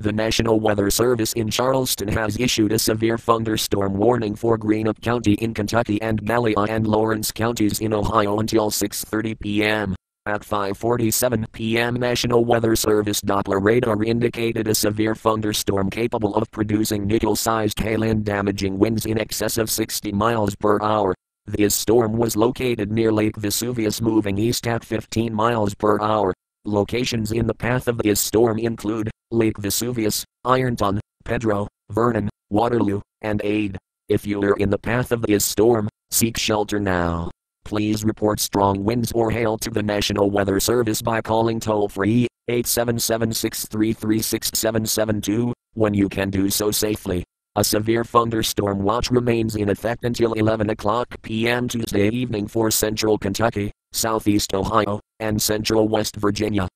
The National Weather Service in Charleston has issued a severe thunderstorm warning for Greenup County in Kentucky and Gallia and Lawrence counties in Ohio until 6:30 p.m. At 5:47 p.m. National Weather Service Doppler radar indicated a severe thunderstorm capable of producing nickel-sized hail and damaging winds in excess of 60 miles per hour. This storm was located near Lake Vesuvius, moving east at 15 miles per hour. Locations in the path of this storm include Lake Vesuvius, Ironton, Pedro, Vernon, Waterloo, and Ada. If you are in the path of this storm, seek shelter now. Please report strong winds or hail to the National Weather Service by calling toll-free 877-633-6772 when you can do so safely. A severe thunderstorm watch remains in effect until 11 o'clock p.m. Tuesday evening for central Kentucky, southeast Ohio, and central West Virginia.